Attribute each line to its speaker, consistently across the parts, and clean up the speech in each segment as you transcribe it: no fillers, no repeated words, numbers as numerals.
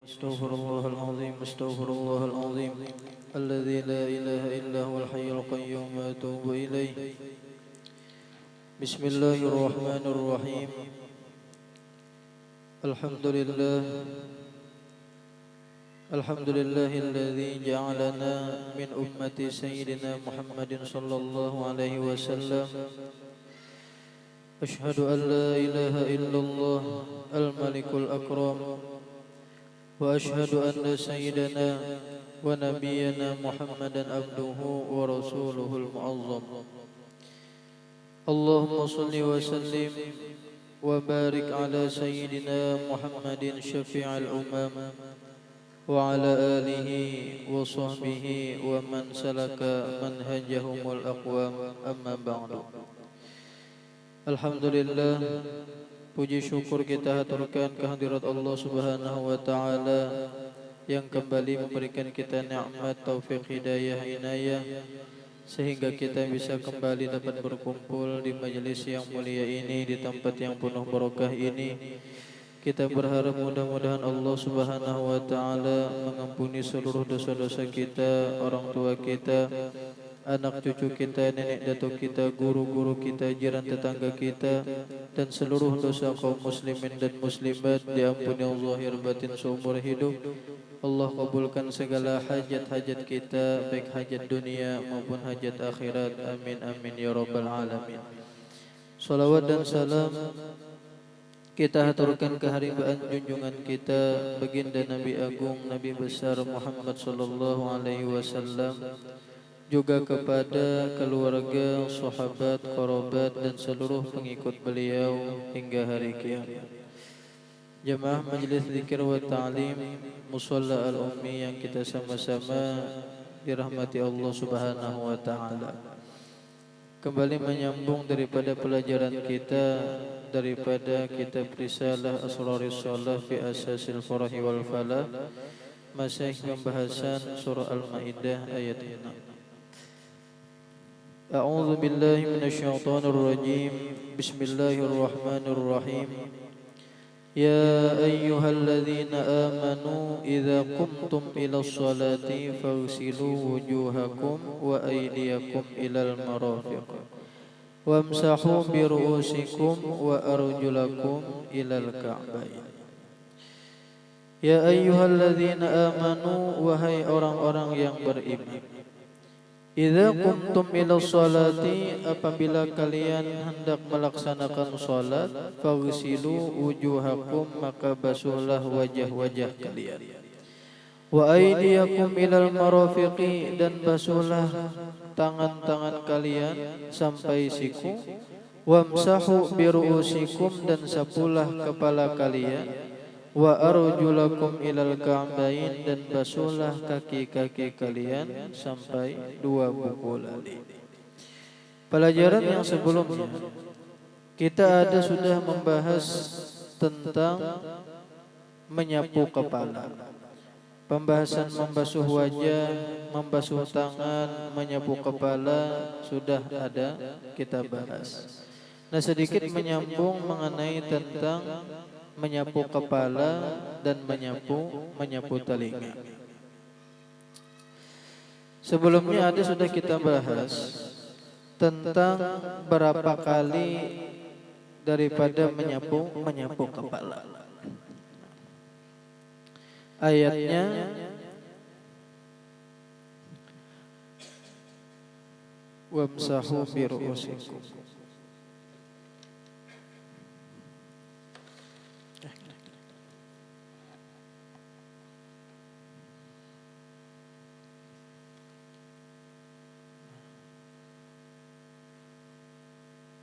Speaker 1: استغفر الله العظيم استغفر الله العظيم الذي لا إله إلا هو الحي القيوم وأتوب إليه. بسم الله الرحمن الرحيم. الحمد لله الحمد لله الذي جعلنا من أمة سيدنا محمد صلى الله عليه وسلم. أشهد أن لا إله إلا الله الملك الأكرم، وأشهد أن سيدنا ونبينا محمدا عبده ورسوله المعظم. اللهم صل وسلم وبارك على سيدنا محمد شفيع الأمم وعلى آله وصحبه ومن سلك منهجهم الأقوام. أما بعد. Alhamdulillah, puji syukur kita haturkan kehadirat Allah Subhanahu wa taala yang kembali memberikan kita nikmat taufik hidayah inayah sehingga kita bisa kembali dapat berkumpul di majelis yang mulia ini, di tempat yang penuh barokah ini. Kita berharap mudah-mudahan Allah Subhanahu wa taala mengampuni seluruh dosa-dosa kita, orang tua kita, anak cucu kita, nenek datuk kita, guru-guru kita, jiran tetangga kita, dan seluruh dosa kaum muslimin dan muslimat diampuni Allah zahir batin seumur hidup. Allah kabulkan segala hajat-hajat kita, baik hajat dunia maupun hajat akhirat. Amin amin ya rabbal alamin. Salawat dan salam kita haturkan keharibaan junjungan kita baginda Nabi Agung, Nabi besar Muhammad sallallahu alaihi wasallam, juga kepada keluarga, sahabat, kerabat dan seluruh pengikut beliau hingga hari kiamat. Jemaah Majelis Zikir wa Ta'lim Musalla Al-Ummi yang kita sama-sama dirahmati Allah Subhanahu wa taala. Kembali menyambung daripada pelajaran kita daripada kitab Risalah Asraris Shalah fi Asasil Farahi wal Falah, masih pembahasan surah Al-Maidah ayat 6. أعوذ بالله من الشيطان الرجيم. بسم الله الرحمن الرحيم. يا أيها الذين آمنوا إذا قمتم إلى الصلاة فاغسلوا وجوهكم وأيديكم إلى المرافق وامسحوا برؤوسكم وأرجلكم إلى الكعبين. يا أيها الذين آمنوا wahai orang-orang yang beriman. Idza qumtum ila sholati, apabila kalian hendak melaksanakan salat, faghsilu wujuhakum, maka basuhlah wajah-wajah kalian. Wa aydiyakum ilal marafiqi, dan basuhlah tangan-tangan kalian sampai siku. Wamsahu biru'usikum, dan sapulah kepala kalian. Wa arjulakum ilal ka'bain, dan basuhlah kaki-kaki kalian sampai dua buku lali. Pelajaran yang sebelumnya kita sudah membahas tentang menyapu kepala. Pembahasan membasuh wajah, membasuh tangan, menyapu kepala sudah ada kita bahas. Nah, sedikit menyambung mengenai tentang menyapu kepala dan menyapu telinga. Sebelumnya sudah kita bahas tentang berapa kali daripada menyapu kepala. Ayatnya wamsahu biru'usikum.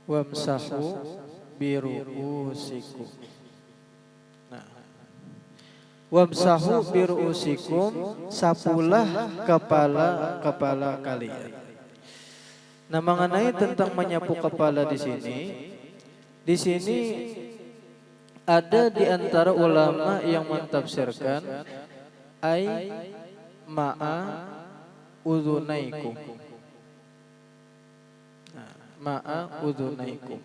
Speaker 1: Wamsahu biru'usikum. Nah, wamsahu biru'usikum, sapulah kepala kalian. Nah, mengenai tentang menyapu kepala di sini ada di antara ulama yang mentafsirkan ai ma'a udhunaikum. Ma'a udhunaikum.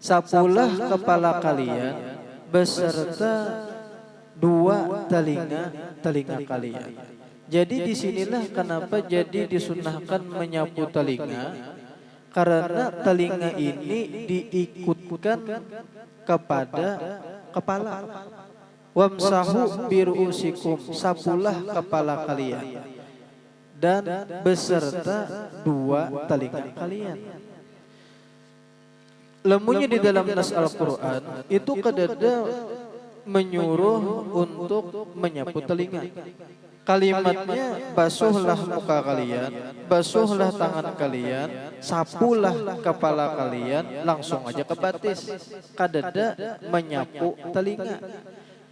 Speaker 1: Sapulah kepala kalian beserta dua telinga kalian. Jadi disinilah kenapa jadi disunnahkan menyapu telinga, karena telinga ini diikutkan kepada kepala. Wamsahu biru'usikum, sapulah kepala kalian dan beserta dua telinga kalian. Lemunya di dalam nas Al-Quran itu kedada menyuruh untuk menyapu telinga. Kalimatnya basuhlah muka kalian, basuhlah tangan kalian, sapulah kepala kalian, langsung aja ke batis. Kadada menyapu telinga.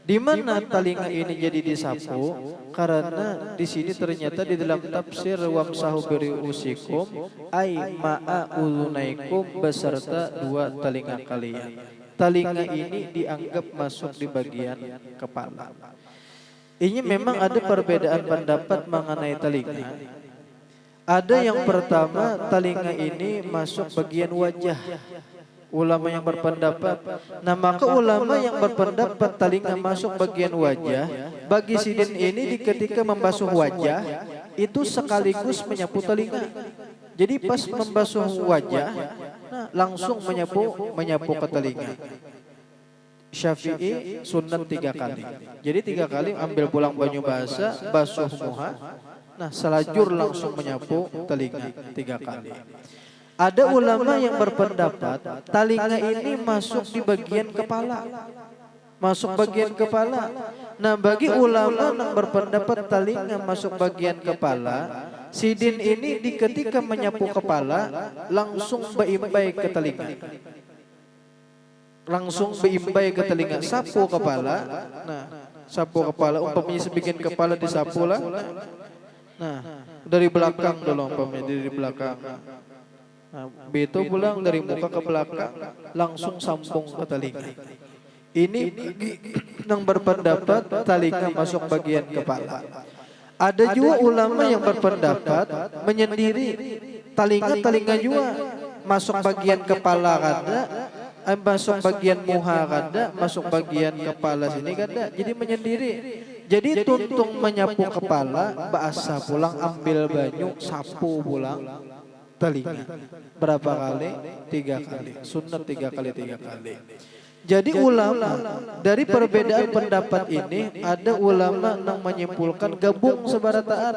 Speaker 1: Di mana telinga ini jadi disapu? Karena di sini ternyata di dalam tafsir wamsahu biru'usikum ai ma'a ulunaikum beserta dua telinga kalian. Telinga ini dianggap masuk di bagian kepala. Ini memang ada perbedaan pendapat mengenai telinga. Ada yang pertama, telinga ini masuk bagian wajah. Ulama yang berpendapat, nah maka ulama yang berpendapat telinga masuk bagian wajah, bagi sidin ini ketika membasuh wajah itu sekaligus menyapu telinga. Jadi pas membasuh wajah, nah langsung menyapu ke telinga. Syafi'i sunat 3 kali. Jadi 3 kali ambil pulang baju basah, basuh muha, nah selajur langsung menyapu telinga 3 kali. Ada ulama yang berpendapat telinga ini masuk di bagian kepala. Masuk bagian kepala. Nah bagi ulama yang berpendapat telinga masuk bagian kepala, sidin ini ketika menyapu kepala langsung beimbai ke telinga. Langsung beimbai ke telinga, sapu kepala. Nah sapu kepala, umpamanya sebagian kepala disapu lah. Nah dari belakang dulu umpamanya, dari belakang. Nah, beto pulang dari muka ke belakang langsung sambung ke telinga. Ini yang berpendapat telinga masuk bagian kepala. Ada juga ulama yang berpendapat menyendiri telinga juga masuk bagian kepala kada, masuk bagian muha kada, masuk bagian kepala sini kada. Jadi menyendiri. Jadi tuntung menyapu kepala, bahasa pulang ambil banyu, sapu pulang telinga. Berapa kali? 3 kali. Sunat 3 kali, 3 kali. Jadi ulama dari perbedaan pendapat ini, ada ulama yang menyimpulkan gabung sebarataan.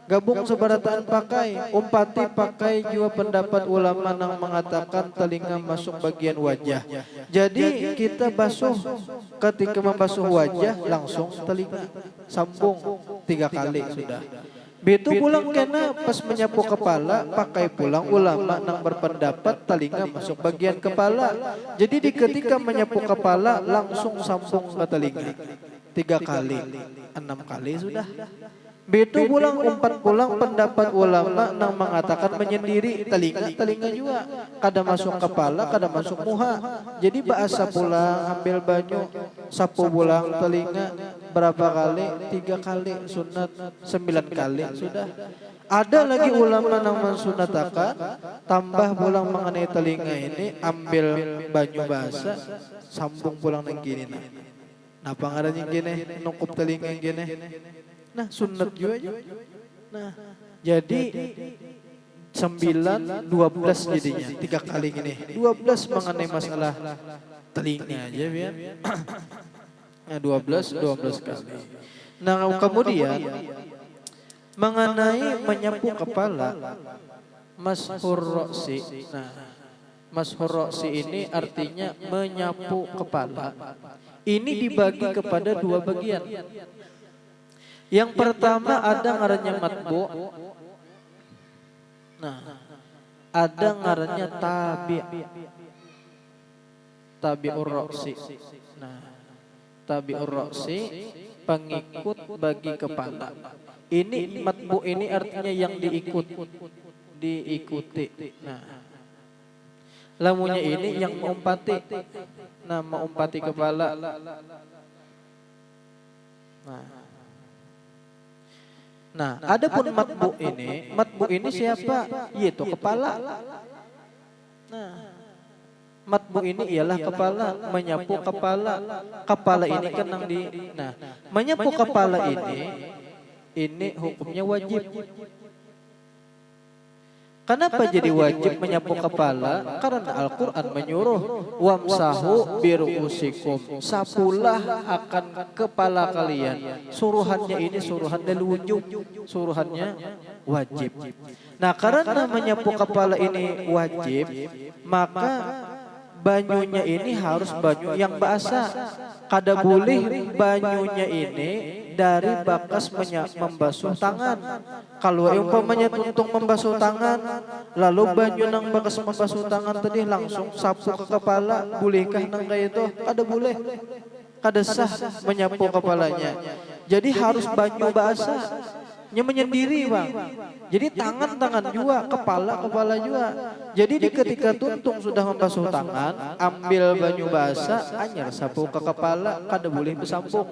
Speaker 1: Gabung sebarataan pakai, umpati pakai juga pendapat ulama yang mengatakan telinga masuk bagian wajah. Jadi kita basuh, ketika membasuh wajah langsung telinga, sambung 3 kali sudah. Begitu pulang kena pas menyapu kepala, pakai pulang ulama yang berpendapat telinga masuk bagian kepala. Jadi ketika menyapu kepala langsung sambung ke telinga 3 kali, 6 kali sudah. Begitu pulang 4 pulang pendapat ulama yang mengatakan menyendiri telinga juga. Kada masuk kepala, kada masuk muha. Jadi bahasa pulang ambil banyu, sapu pulang telinga berapa kali? 3 kali, sunat 9 kali sudah. Ada lagi ulama yang mensunatakan tambah pulang mengenai telinga ini, ambil banyu basah, sambung pulang nang gini. Nah pangarannya gini, nukup telinga gini. Nah sunat juga. Nah jadi 9, 12 jadinya 3 kali gini. 12 mengenai masalah telinga aja biar. Nah 12 kali. Nah kemudian mengenai menyapu kepala, mashur roksi. Nah mashur roksi ini artinya menyapu kepala. Ini dibagi kepada 2 bagian. Yang pertama ada ngarannya matbu. Nah, ada ngarannya tabi'ur roksi. Nah, tabi'ur roksi pengikut bagi kepala. Ini matbu ini artinya yang diikuti. Nah, lamunya ini yang mengumpati. Nah, mengumpati kepala. Nah, adapun matbu ini siapa? Yaitu kepala. Nah, Matbu ini ialah kepala, menyapu kepala. Kepala ini kan yang di, nah, menyapu kepala ini hukumnya wajib. Kenapa jadi wajib menyapu kepala? Karena Al-Quran menyuruh wamsahu biruusikum, sapulah akan kepala kalian. Suruhannya ini suruhan dari wujub, suruhannya wajib. Nah, karena menyapu kepala ini wajib, maka banyunya ini harus banyu yang basah. Kada boleh banyunya ini dari bakas membasuh tangan. Kalau umpamanya tuntung membasuh tangan, lalu banyu nang bakas membasuh tangan tadi langsung sapu ke kepala, bolehkah nang kayak itu? Kada boleh. Kada sah menyapu kepalanya. Jadi harus banyu basah. Nya menyendiri bang. Jadi tangan juga, kepala juga. Jadi ketika tuntung sudah membasuh tangan, ambil banyu basah, anyar sapu ke kepala, kada boleh bersambung.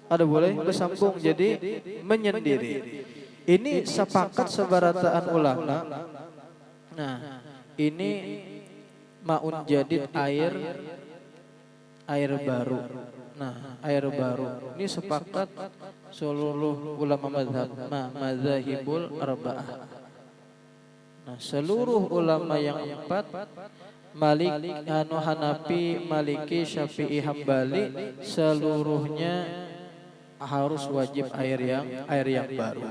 Speaker 1: Kada boleh bersambung. Jadi menyendiri. Ini sepakat sebarataan ulama. Nah, ini maun jadid air baru. Nah, air baru. Ini sepakat seluruh ulama mazhab, mazahibul arba'ah. Nah, seluruh ulama yang empat, Malik, Hanafi, Maliki, Syafi'i, Hambali, seluruhnya harus wajib air yang baru.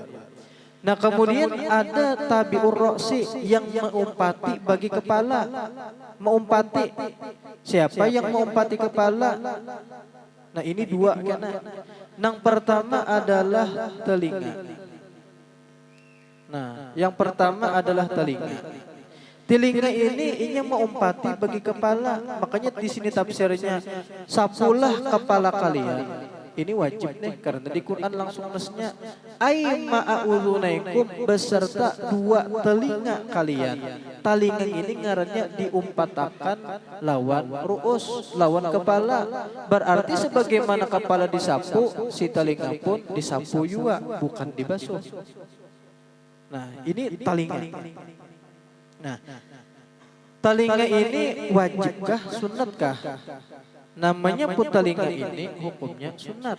Speaker 1: Nah, kemudian ada tabi'ur roksi yang mengumpati bagi kepala. Mengumpati. Siapa yang mengumpati kepala? Nah, ini dua karena yang pertama adalah telinga. Nah, yang pertama adalah telinga. Telinga ini mengumpati bagi kepala. Makanya di sini tafsirnya sapulah kepala kalian. Ini wajib nih karena di Quran langsung nesnya ai ma'udhunaikum beserta dua telinga kalian. Telinga ini ngarannya diumpatakan lawan ruus, lawan kepala. Berarti sebagaimana kepala disapu, si telinga pun disapu juga, bukan dibasuh. Nah, ini telinga. Nah, telinga ini wajibkah, sunnatkah? Namanya telinga ini hukumnya sunat.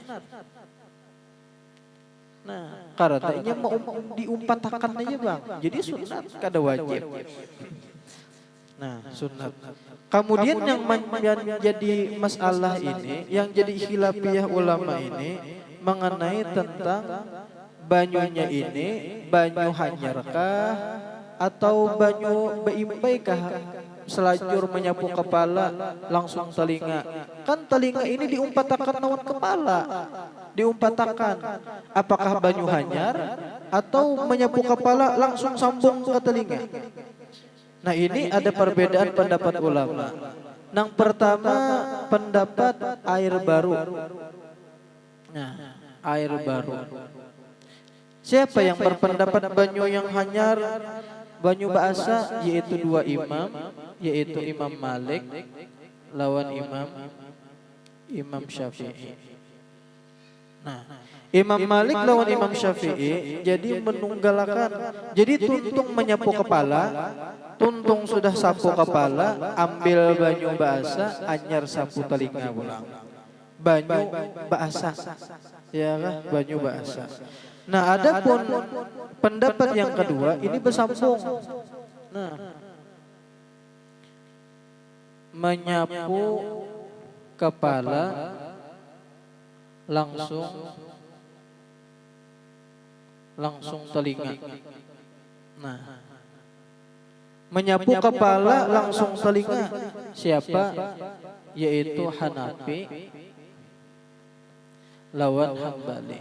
Speaker 1: Nah, karenanya mau diumpatakan aja bang. Jadi sunat kada wajib. Nah, sunat. Kemudian yang menjadi masalah ini, yang jadi khilafiyah ulama ini mengenai tentang banyunya ini, banyu hanyarkah atau banyu beimbaikah? Selajur menyapu kepala langsung telinga. Kan telinga ini diumpatakan lawan kepala. Diumpatakan. Apakah banyu hanyar atau menyapu kepala langsung sambung ke telinga? Nah, ini ada perbedaan pendapat ulama. Yang pertama pendapat air baru. Nah, air baru. Siapa yang berpendapat banyu yang hanyar, banyu basah, yaitu dua imam, yaitu Imam Malik lawan Imam Syafi'i. Nah, Imam Malik lawan Imam Syafi'i jadi menunggalakan. Jadi tuntung menyapu kepala, tuntung sudah sapu kepala, ambil banyu basah, anyar sapu telinga ulang. Banyu basah, ya kan? Banyu basah. Nah, adapun pendapat yang kedua ini bersambung. Nah, menyapu kepala langsung telinga. Nah, menyapu kepala langsung telinga. Siapa? Yaitu Hanafi lawan Hambali.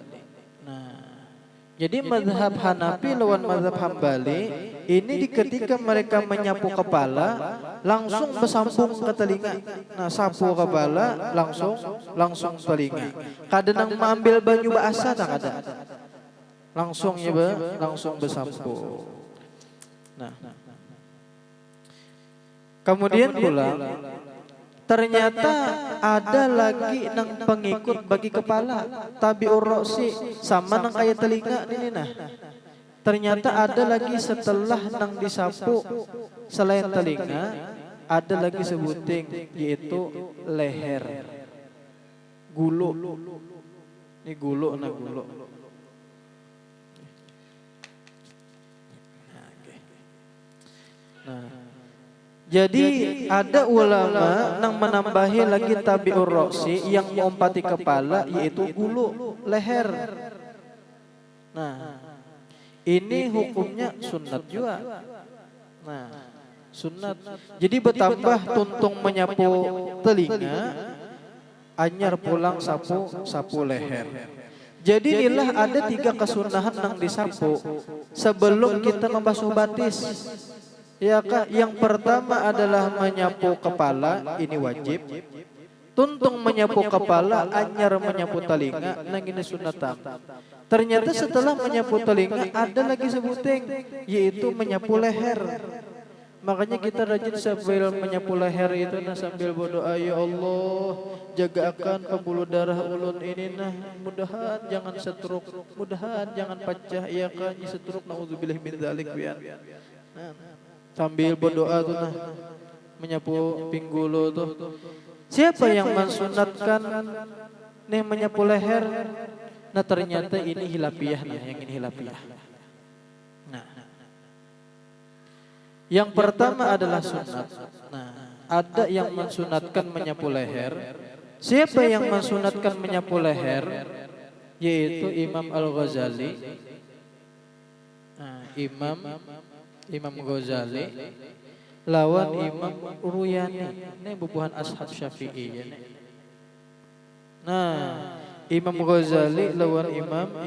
Speaker 1: Nah, jadi mazhab Hanafi lawan mazhab Hambali ini ketika mereka menyapu kepala langsung bersambung ke telinga. Nah, sapu kepala langsung telinga. Kadang mengambil banyu basah tak ada. Langsung bersambung. Nah, kemudian pula ternyata ada lagi nang pengikut bagi kepala tabi'ur roksi sama nang kayak telinga ini nah. Ternyata ada lagi setelah nang disapu selain telinga ada lagi sebuting yaitu leher. Gulo. Ini gulo nah gulo. Nah, jadi ada ulama yang menambahi lagi tabi'ur roksi yang mengompati kepala yaitu gulu leher. Nah, ini hukumnya sunat juga. Nah, sunat. Jadi bertambah tuntung menyapu telinga, anyar pulang sapu leher. Jadi inilah ada 3 kesunahan yang disapu sebelum kita membasuh batis. Ya kah? Yang pertama adalah menyapu kepala, ini wajib. Tuntung menyapu kepala, anyar menyapu telinga, nang ini sunatan. Ternyata setelah menyapu telinga ada lagi sebuting, yaitu menyapu leher. Makanya kita rajin sambil menyapu leher itu nah sambil berdoa, ya Allah jaga akan pembuluh darah ulun ini nah, mudahan jangan stroke, mudahan jangan pecah, ya kan stroke, naudzubillah min dzalik ya. Sambil berdoa tuh nah menyapu pinggulu tuh. Siapa yang mensunatkan nih menyapu leher? Nah ternyata ini hilafiyah nah, yang ini hilafiyah. Nah, yang pertama adalah sunat. Nah, ada yang mensunatkan menyapu leher. Siapa yang mensunatkan menyapu leher? Yaitu Imam Al-Ghazali. Nah, Imam Ghazali lawan Imam Ruyani. Ini bubuhan ashab Syafi'i ya. Nah, Imam Ghazali lawan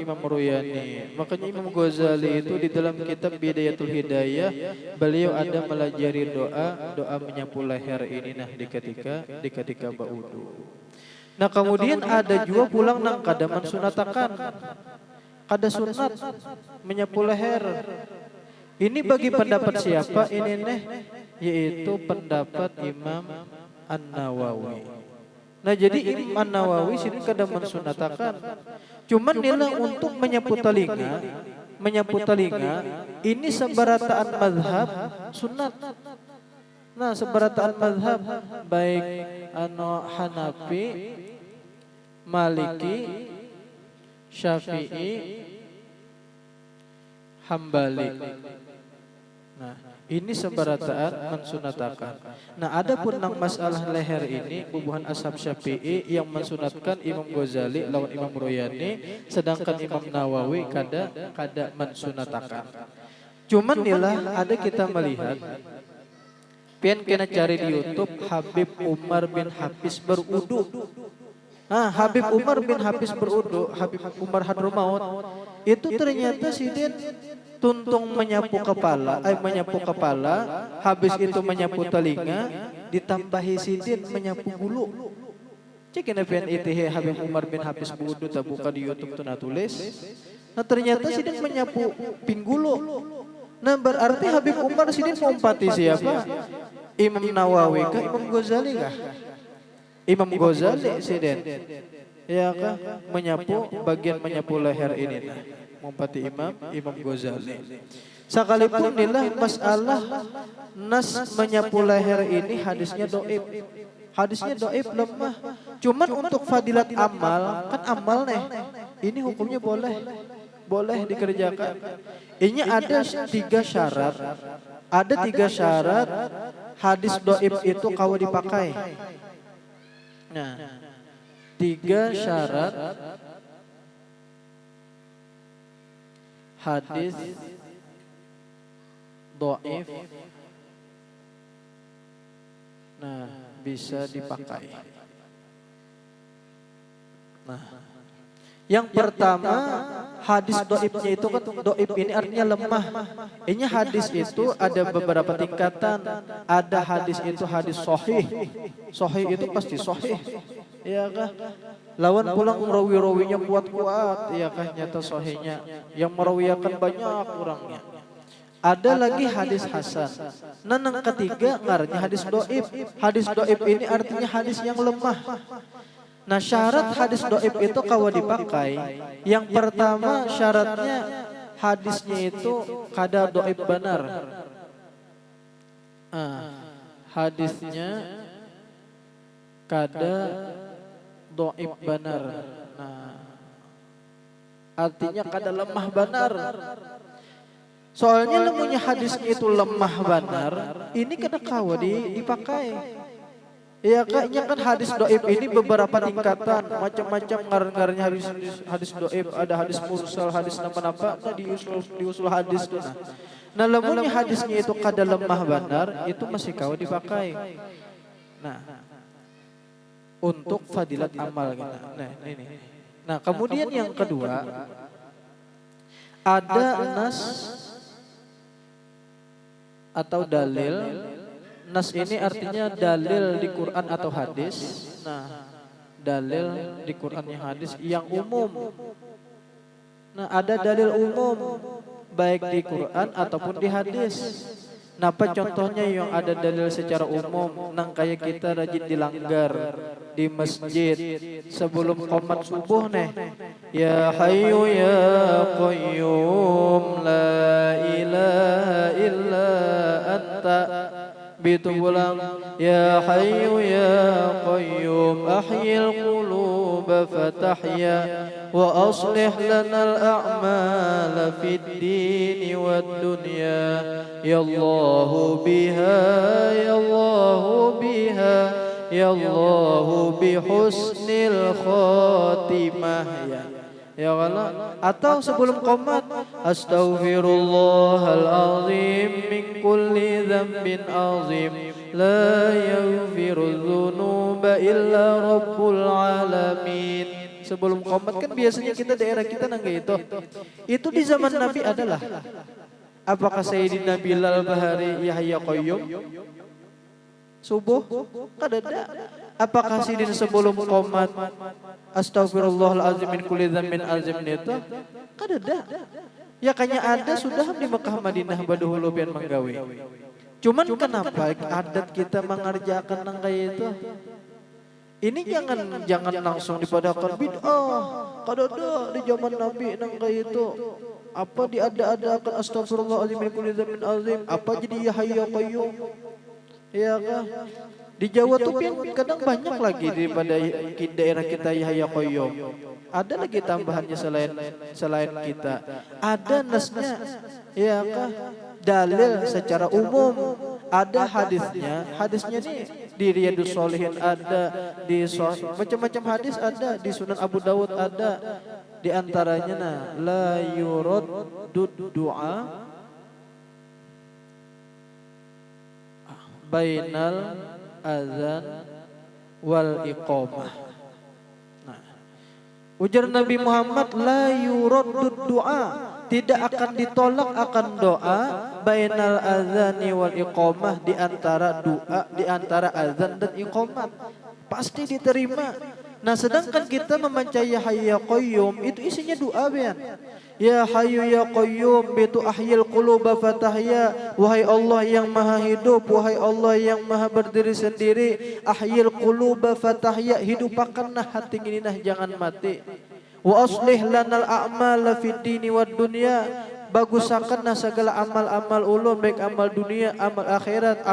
Speaker 1: Imam Ruyani. Makanya Imam Ghazali itu di dalam kitab Bidayatul Hidayah beliau ada melajari doa menyapu leher ini nah di ketika baudu. Nah kemudian ada juga pulang nang kada mensunatakan, kada sunat menyapu leher. Ini bagi pendapat siapa ini nih? Yaitu pendapat Imam An-Nawawi. Nah jadi Imam An-Nawawi sini kada mensunatakan. Cuman nilai untuk menyapu telinga ini seberataan mazhab sunat. Nah seberataan mazhab baik Hanafi, Maliki, Syafi'i, Hambali. Nah, ini seberataan mensunatakan. Nah, adapun nang masalah leher ini bubuhan ashab Syafi'i yang mensunatkan Imam Ghazali lawan Imam Ruyani, sedangkan Imam Nawawi kada mensunatakan. Cuman nilah ada kita melihat pian kena cari di YouTube Habib Umar bin Hafiz berudu. Nah, Habib Umar bin Hafiz berudu, Habib Umar Hadromaut itu ternyata sidin tuntung menyapu kepala, habis itu menyapu telinga, ditambahi sidin menyapu bulu. Cek ini PNITH Habib Umar bin Hafiz berudu tak buka di YouTube tuh tulis. Nah ternyata sidin menyapu pinggulu. Nah berarti Habib Umar sidin mengumpati siapa? Imam Nawawi kah? Imam Ghazali kah? Imam Ghazali sidin. Ya kah? Bagian menyapu leher ini. Mumpati Imam Ghazali. Sekalipun nilai masalah nas menyapu leher ini hadisnya doib. Hadisnya doib lemah. Cuman untuk fadilat amal, kan amal nih. Ini hukumnya boleh dikerjakan. Ini ada 3 syarat. Ada 3 syarat hadis doib itu kawa dipakai. Nah, 3 syarat hadis dhaif nah bisa dipakai. Nah, yang pertama hadis dhaifnya itu kan dhaif ini artinya lemah. Ini hadis itu ada beberapa tingkatan. Ada hadis itu hadis sahih. Sahih itu pasti sahih. Ya kah? Lawan pulang rawi-rawinya kuat-kuat, ya kah nyata sahihnya. Yang merawiyakan banyak orangnya. Ada lagi hadis hasan. Nah yang ketiga ngaranya hadis doib. Hadis doib ini artinya hadis yang lemah. Nah syarat hadis doib itu kawa dipakai. Yang pertama syaratnya hadisnya itu kada doib benar. hadisnya kada dhaif benar. Nah, artinya kada lemah benar. Soalnya lemunya hadisnya itu lemah benar, ini kena kawa dipakai. Ya kayaknya kan hadis dhaif ini beberapa tingkatan, macam-macam ngaran-ngarannya hadis dhaif, ada hadis mursal, hadis napa-napa, nah diusul hadis tuh. Nah, lemunya hadisnya itu kada lemah benar, itu masih kawa dipakai. Nah, untuk fadilat amal kita. Nah, ini. Nah, kemudian yang kedua ada nas atau dalil. Nas ini artinya dalil di Quran atau hadis. Nah, dalil di Quran yang hadis yang umum. Nah, ada dalil umum baik di Quran ataupun di hadis. Napa contohnya yang ada dalil secara umum, nang kayak kita rajin dilanggar di masjid sebelum qomat subuh nih. Ya Hayyu ya Qayyum la ilaha illa anta. Bitu pulang, ya Hayyu ya Qayyum ahyil qulub fatahya wa aslih lana al-a'mal fid din wad dunya ya Allah biha ya Allah biha ya Allah bi husnil khatimah. Ya Allah, atau sebelum qomat, astaghfirullahalazim min kulli dzambin azim la yaghfiru dzunuba illa rabbul alamin. Sebelum qomat kan biasanya kita daerah kita nangga itu di zaman Nabi adalah. Apakah Sayyidina Bilal Bahari Yahya Qayyum subuh? Kada ada. Apakah sidin sebelum qomat astaghfirullahalazim min kulli dzambin azim itu? Kada ada. Ya kayaknya ada sudah di Mekah Madinah baduhulu pian manggawe. Cuman kenapa adat kita mengerjakan nang kayak itu? Ini jangan langsung dipadakan bid'ah. Kada ada di zaman Nabi nang kayak itu. Apa diada-adakan astaghfirullahalazim min kulli dzambin azim? Apa jadi Yahya Qayyum? Ya kan? Di Jawa tuh kadang banyak lagi daripada daerah kita Yahya Qayyum. Ada lagi tambahannya selain kita. Ada nasnya, ya kan? Dalil secara umum. Ada hadisnya. Hadisnya nih di Riyadhus Shalihin ada, di macam-macam hadis ada, di Sunan Abu Dawud ada. Di antaranya nah, la yuraddu du'a bainal azan wal iqamah. Nah, ujar Nabi Muhammad, la yuraddu du'a, tidak akan ditolak akan doa bainal azani wal iqamah, di antara doa, di antara azan dan iqamat pasti diterima. Nah, sedangkan kita membaca ya Hayyu ya Qayyum itu isinya doa bian. Ya Hayyu ya Qayyum bitu ahyil quluba fatahya, wahai Allah yang maha hidup, wahai Allah yang maha berdiri sendiri, ahyil quluba fatahya, hidupkanlah hati ini nah jangan mati. Wa aslih lanal a'mal fid dini wad dunya, bagusakanlah segala amal-amal ulun, baik amal dunia, amal akhirat,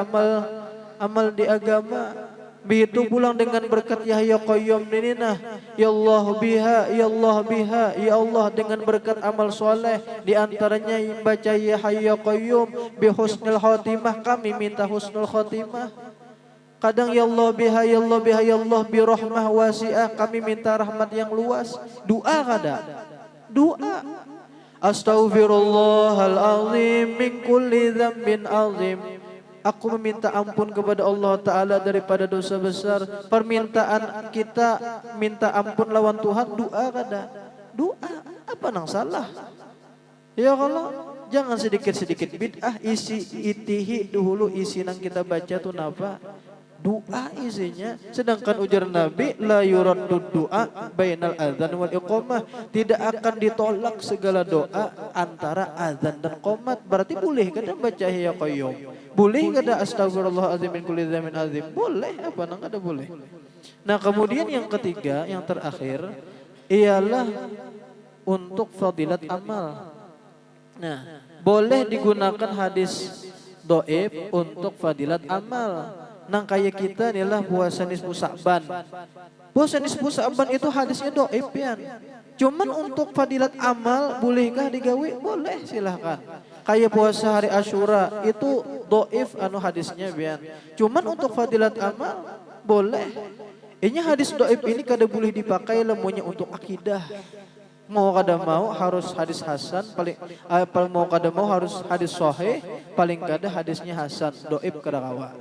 Speaker 1: amal di agama. Begitu pulang dengan berkat Yahya Qayyum ini nah, ya Allah biha, ya Allah biha, ya Allah dengan berkat amal soleh, di antaranya baca ya Hayyu Qayyum bi husnul khotimah, kami minta husnul khotimah. Kadang ya Allah biha, ya Allah biha, ya Allah bi rahmah wasi'ah, kami minta rahmat yang luas. Doa kada? Doa. Astaghfirullahalazim min kulli dzambin azim. Aku meminta ampun kepada Allah Ta'ala daripada dosa besar. Permintaan kita minta ampun lawan Tuhan, doa kada? Doa, apa nang salah? Ya Allah, jangan sedikit-sedikit bid'ah, isi itihi dahulu isi nang kita baca tu napa? Doa isinya. Sedangkan ujar Nabi, la yuraddu du'a bainal adzan wal iqamah, tidak akan ditolak segala doa antara azan dan qomat. Berarti boleh kada baca ya Qayyum? Boleh kada astagfirullahalazim min kulli dzambin azim? Boleh, apa nang kada boleh? Nah, kemudian yang ketiga, yang terakhir ialah untuk fadilat amal. Nah, boleh digunakan hadis dhaif untuk fadilat amal. Nang kayak kita inilah puasa nisfu Sa'ban. Puasa nisfu Sa'ban itu hadisnya dhaif pian. Cuman untuk fadilat amal bolehkah digawe? Boleh, silahkan. Kayak puasa hari Asyura itu dhaif anu hadisnya pian. Cuman untuk fadilat amal boleh. Ini hadis dhaif ini kada boleh dipakai lemunya untuk akidah. Mau kada mau harus hadis hasan mau kada mau harus hadis sahih, paling kada hadisnya hasan, dhaif kada kawa.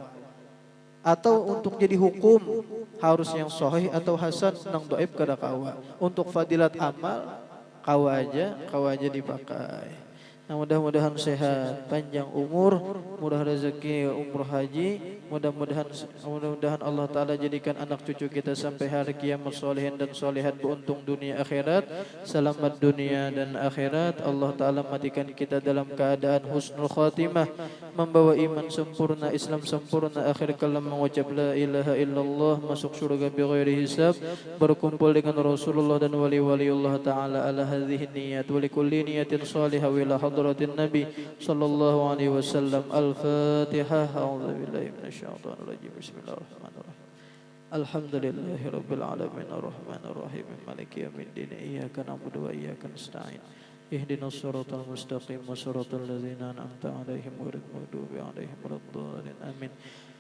Speaker 1: Atau untuk jadi hukum harus yang sahih atau hasan, nang dhaif kada kawa. Untuk fadilat amal kawa aja dipakai. Nah, mudah-mudahan sehat, panjang umur, mudah rezeki umroh haji, mudah-mudahan Allah Ta'ala jadikan anak cucu kita sampai hari kiamat solehin dan solehat, beruntung dunia akhirat, selamat dunia dan akhirat. Allah Ta'ala matikan kita dalam keadaan husnul khatimah, membawa iman sempurna, Islam sempurna, akhir kalam mengucap la ilaha illallah, masuk surga bighairi hisab, berkumpul dengan Rasulullah dan wali-waliullah Ta'ala ala hadhihi niyat, wali kulli niyatin salihah wila hadratin Nabi sallallahu alaihi wasallam. Al-Fatihah. A'udzubillahi minasyaitonir rajim. Bismillahirrahmanirrahim. Alhamdulillahi rabbil alamin arrahmanir rahim maliki yaumiddin iyyaka na'budu wa iyyaka nasta'in ihdinas siratal mustaqim siratal ladzina an'amta 'alaihim ghairil maghdubi 'alaihim waladdallin amin.